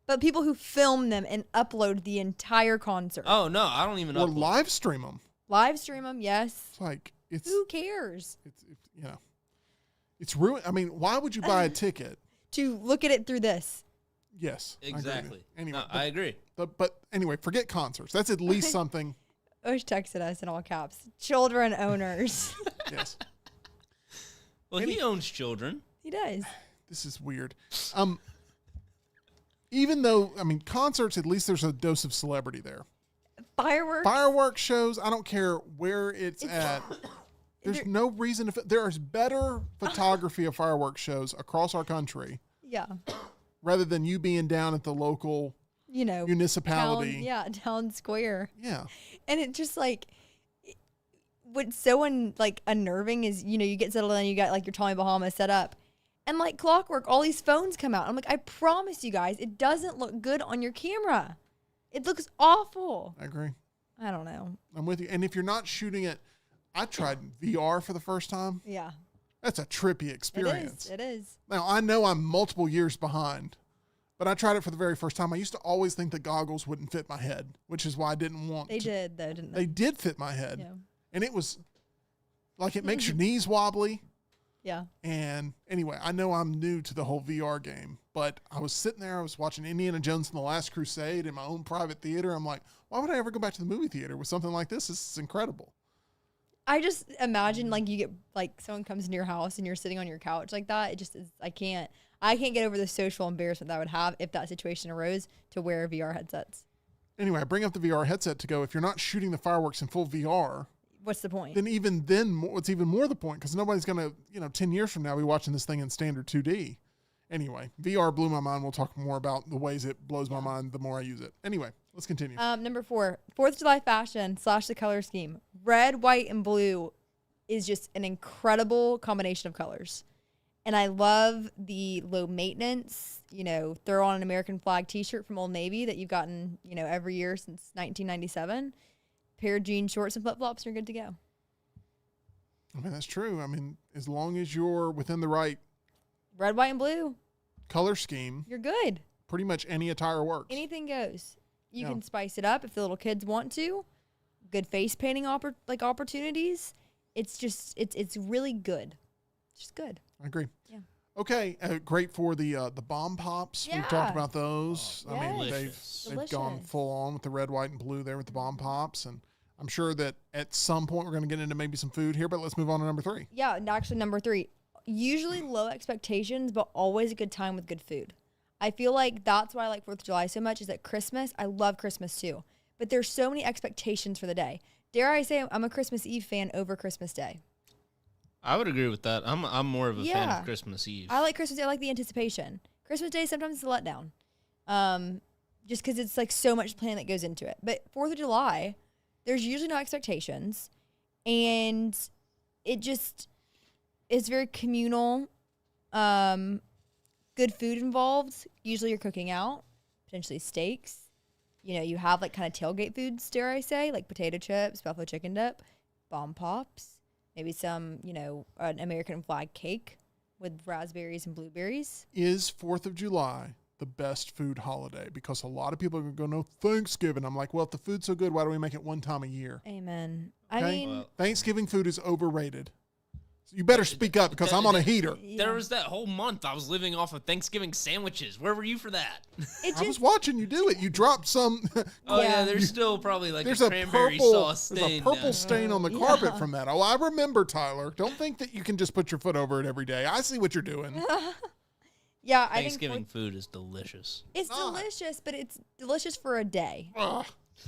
But people who film them and upload the entire concert. Oh no, I don't even know. Or live stream them. Live stream them, yes. It's like it's Who cares? you know, it's ruined. I mean, why would you buy a ticket? To look at it through this. Yes, I agree with you. Exactly. Anyway, No, I agree. but anyway, forget concerts. That's at least something. Osh texted us in all caps. Children owners. Yes, Well, he owns children. He does. this is weird. Even though I mean concerts, at least there's a dose of celebrity there. Fireworks. Fireworks shows, I don't care where it's at. There's There- no reason to. There is better photography of fireworks shows across our country Yeah. rather than you being down at the local You know. municipality. Town, yeah, town square. Yeah. And it just like what's so unnerving is, you know, you get settled in, you got like your Tommy Bahama set up. And like clockwork, all these phones come out. I'm like, I promise you guys, it doesn't look good on your camera. It looks awful. I agree. I don't know. I'm with you. And if you're not shooting it, I tried VR for the first time. Yeah. That's a trippy experience. It is. Now, I know I'm multiple years behind, but I tried it for the very first time. I used to always think that goggles wouldn't fit my head, which is why I didn't want They to. did though, didn't They they? did fit my head. Yeah. And it was like it makes your knees wobbly. Yeah. And anyway, I know I'm new to the whole VR game, but I was sitting there, I was watching Indiana Jones and the Last Crusade in my own private theater. I'm like, why would I ever go back to the movie theater with something like this? This is incredible. I just imagine like you get like someone comes into your house and you're sitting on your couch like that. It just is, I can't get over the social embarrassment that I would have if that situation arose to wear VR headsets. Anyway, I bring up the VR headset to go, if you're not shooting the fireworks in full VR, What's the point? then it's even more the point, because nobody's going to, 10 years from now be watching this thing in standard 2D. Anyway, VR blew my mind. We'll talk more about the ways it blows my mind the more I use it. Anyway, let's continue. Number 4, 4th of July fashion / the color scheme. Red, white, and blue is just an incredible combination of colors. And I love the low maintenance, throw on an American flag t-shirt from Old Navy that you've gotten, every year since 1997. Pair of jeans, shorts, and flip-flops, and you're good to go. I mean, that's true. I mean, as long as you're within the right Red, white, and blue, color scheme, you're good. pretty much any attire works. Anything goes. You Yeah. can spice it up if the little kids want to. Good face painting opportunities. It's just it's really good. It's just good. I agree. Yeah. Okay, great for the bomb pops. We've talked Yeah. about those. Oh, I mean, delicious. they've gone Delicious. full on with the red, white, and blue there with the bomb pops, and I'm sure that at some point we're going to get into maybe some food here. But let's move on to number 3. Yeah, and actually number 3. Usually low expectations, but always a good time with good food. I feel like that's why I like 4th of July so much, is that Christmas, I love Christmas too. But there's so many expectations for the day. Dare I say I'm a Christmas Eve fan over Christmas Day. I would agree with that. I'm more of a fan Yeah. of Christmas Eve. I like Christmas Day. I like the anticipation. Christmas Day sometimes it's a letdown, just because it's like so much plan that goes into it. But 4th of July, there's usually no expectations, and it just is very communal. Good food involved. Usually you're cooking out, potentially steaks. You have like kind of tailgate foods, dare I say, like potato chips, buffalo chicken dip, bomb pops, maybe some, an American flag cake with raspberries and blueberries. Is 4th of July the best food holiday? Because a lot of people are going to go, no, Thanksgiving. I'm like, well, if the food's so good, why do we make it one time a year? Amen. Okay. I mean, Well, Thanksgiving food is overrated. You better speak up because I'm on a heater. There was that whole month I was living off of Thanksgiving sandwiches. Where were you for that? I was watching you do it. You dropped some. Oh yeah, there's still probably like There's a cranberry sauce stain. There's a purple stain on the carpet from that. Oh, I remember, Tyler. Don't think that you can just put your foot over it every day. I see what you're doing. Yeah, I Thanksgiving think food is delicious. it's delicious, but it's delicious for a day. Ugh.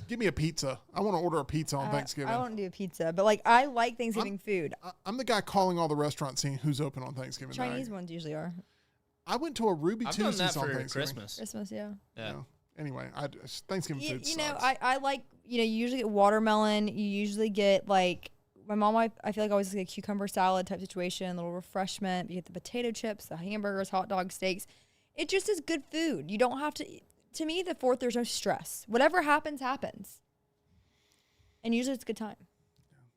Give me a pizza. I want to order a pizza on Thanksgiving. I don't do a pizza, but like I like Thanksgiving food. I'm the guy calling all the restaurants, seeing who's open on Thanksgiving Chinese night. ones usually are. I went to a Ruby I've done Tuesdays that on for Thanksgiving. Christmas. Christmas, yeah. Yeah. Anyway, Thanksgiving food You know, sucks. I like, you usually get watermelon. You usually get like, my mom, I feel like always like a cucumber salad type situation, a little refreshment. You get the potato chips, the hamburgers, hot dog, steaks. It just is good food. You don't have to me, the 4th, there's no stress. Whatever happens, happens. And usually it's a good time.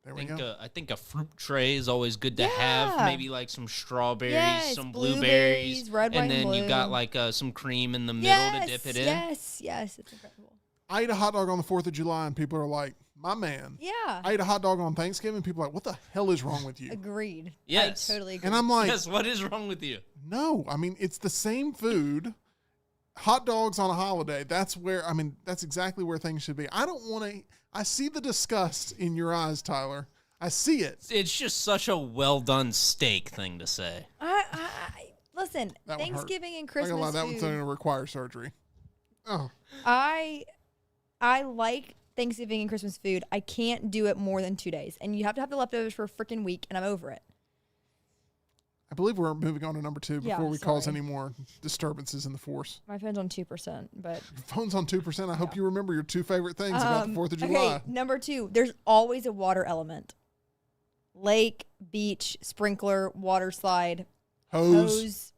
There we go. I think a fruit tray is always good to have. Maybe like some strawberries, Yes, some blueberries, blueberries, red, white, and then and you got blue. like some cream in the middle to dip it in. Yes, it's incredible. I ate a hot dog on the 4th of July, and people are like, my man. Yeah. I ate a hot dog on Thanksgiving, and people are like, what the hell is wrong with you? Agreed. Yes. I totally agree. And I'm like, Yes, what is wrong with you? no, I mean, it's the same food. Hot dogs on a holiday. That's exactly where things should be. I don't want to, I see the disgust in your eyes, Tyler. I see it. It's just such a well done steak thing to say. Listen, That one hurt. Thanksgiving and I'm not Christmas gonna lie, that food, one's going to require surgery. Oh, I like Thanksgiving and Christmas food. I can't do it more than 2 days. And you have to have the leftovers for a freaking week, and I'm over it. I believe we're moving on to number 2 before Yeah, we cause sorry. any more disturbances in the force. My phone's on 2%, but Your phone's on 2%. I hope you remember your 2 favorite things about the 4th of July. okay, number 2, there's always a water element. Lake, beach, sprinkler, water slide, hose.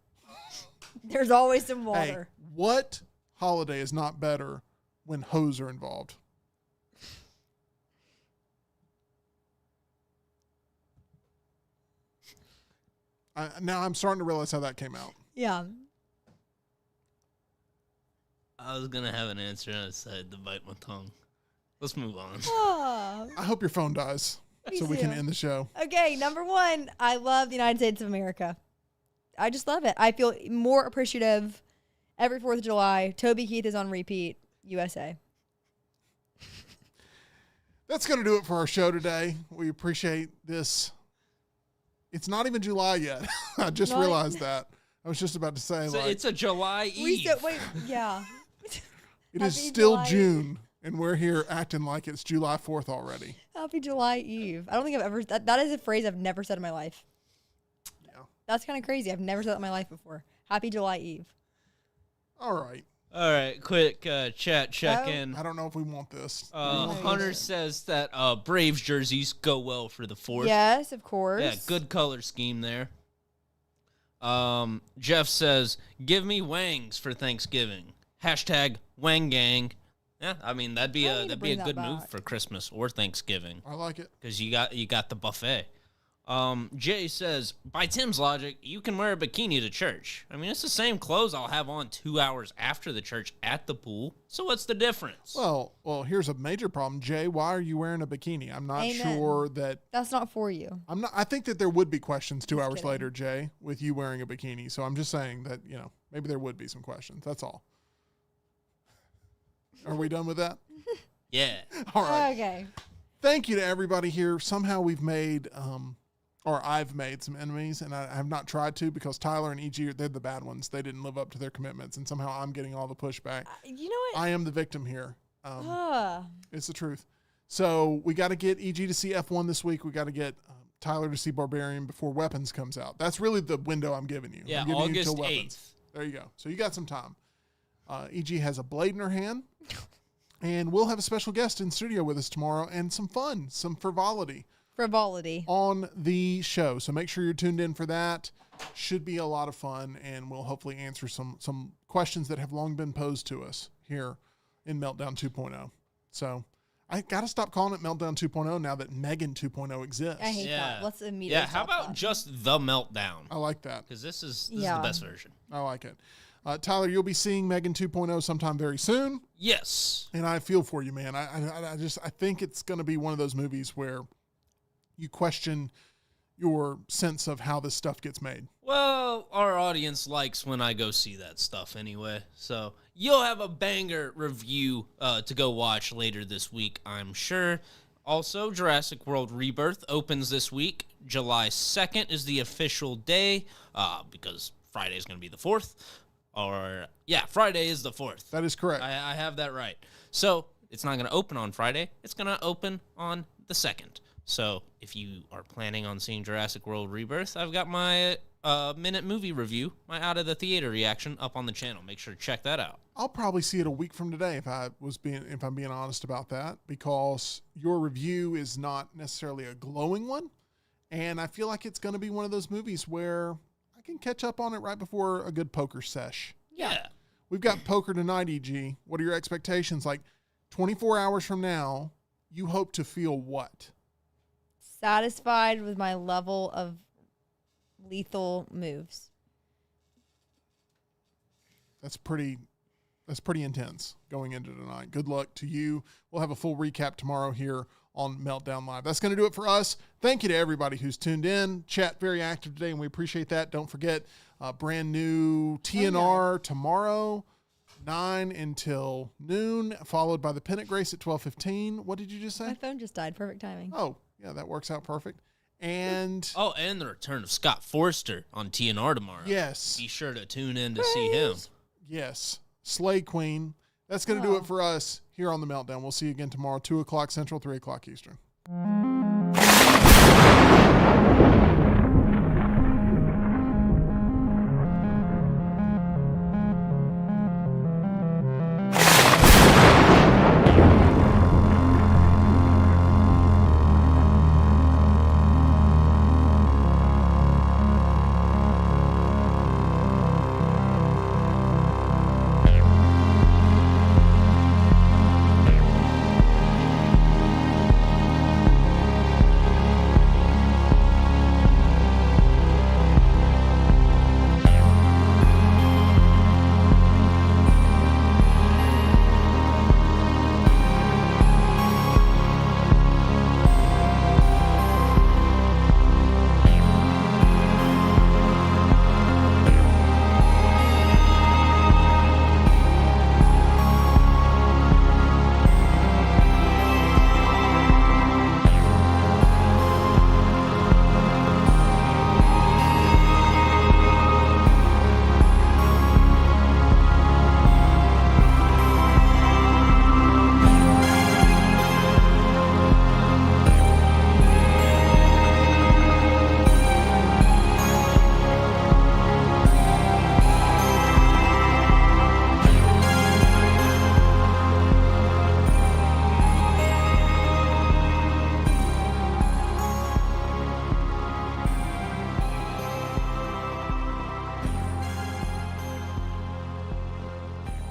There's always some Hey, water. what holiday is not better when hose are involved? Now I'm starting to realize how that came out. Yeah. I was gonna have an answer and I decided to bite my tongue. Let's move on. Oh, I hope your phone dies so we can too. end the show. okay, number 1, I love the United States of America. I just love it. I feel more appreciative every 4th of July. Toby Keith is on repeat. USA. That's going to do it for our show today. We appreciate this. It's not even July yet. I just Not- realized that. I was just about to say, So like, it's a July Eve. Wait, yeah. it is Happy still July. June, and we're here acting like it's July 4th already. Happy July Eve. I don't think I've ever, that is a phrase I've never said in my life. Yeah. That's kind of crazy. I've never said that in my life before. Happy July Eve. All right. All right, quick chat check Oh. in. I don't know if we want this. Hunter says that Braves jerseys go well for the 4th. Yes, of course. Yeah, good color scheme there. Jeff says, give me wangs for Thanksgiving. Hashtag Wang Gang. Yeah, I mean that'd be I need to a bring that good move back. for Christmas or Thanksgiving I like it. because you got the buffet. Jay says, by Tim's logic, you can wear a bikini to church. I mean, it's the same clothes I'll have on 2 hours after the church at the pool. So what's the difference? Well, here's a major problem. Jay, why are you wearing a bikini? I'm not Amen. sure that That's not for you. I think that there would be questions 2 hours kidding. later, Jay, with you wearing a bikini. So I'm just saying that, maybe there would be some questions. That's all. Are we done with that? yeah. All right. Okay. Thank you to everybody here. Somehow we've made, or I've made some enemies, and I have not tried to because Tyler and EG, they're the bad ones. They didn't live up to their commitments, and somehow I'm getting all the pushback. You know what? I am the victim here. Ah. It's the truth. So we got to get EG to see F1 this week. We got to get Tyler to see Barbarian before Weapons comes out. That's really the window I'm giving you. Yeah, I'm giving you August till Weapons. 8th. There you go. So you got some time. EG has a blade in her hand, and we'll have a special guest in studio with us tomorrow and some fun, some frivolity Frivolity. on the show. So make sure you're tuned in for that. Should be a lot of fun, and we'll hopefully answer some questions that have long been posed to us here in Meltdown 2.0. So I got to stop calling it Meltdown 2.0 now that Megan 2.0 exists. I hate Yeah. that. Let's immediately Yeah, how stop about that. just the Meltdown? I like that. Because this is Yeah. the best version. I like it. Tyler, you'll be seeing Megan 2.0 sometime very soon, Yes. and I feel for you, man. I think it's going to be one of those movies where you question your sense of how this stuff gets made? Well, our audience likes when I go see that stuff anyway. So you'll have a banger review to go watch later this week, I'm sure. Also, Jurassic World Rebirth opens this week. July 2nd is the official day because Friday is going to be the 4th. Friday is the 4th. That is correct. I have that right. So it's not going to open on Friday. It's going to open on the 2nd. So if you are planning on seeing Jurassic World Rebirth, I've got my minute movie review, my out of the theater reaction up on the channel. Make sure to check that out. I'll probably see it a week from today if I'm being honest about that, because your review is not necessarily a glowing one, and I feel like it's going to be one of those movies where I can catch up on it right before a good poker sesh. Yeah. We've got poker tonight, EG. What are your expectations? Like 24 hours from now, you hope to feel what? Satisfied with my level of lethal moves. That's pretty intense going into tonight. Good luck to you. We'll have a full recap tomorrow here on Meltdown Live. That's going to do it for us. Thank you to everybody who's tuned in. Chat very active today, and we appreciate that. Don't forget, brand new TNR tomorrow, 9 until noon, followed by the Pennant Grace at 12:15. What did you just say? My phone just died. Perfect timing. Oh, yeah, that works out perfect. And and the return of Scott Forster on TNR tomorrow. yes. Be sure to tune in to see him. Yes. Slay Queen. That's going to do it for us here on the Meltdown. We'll see you again tomorrow, 2 o'clock Central, 3 o'clock Eastern.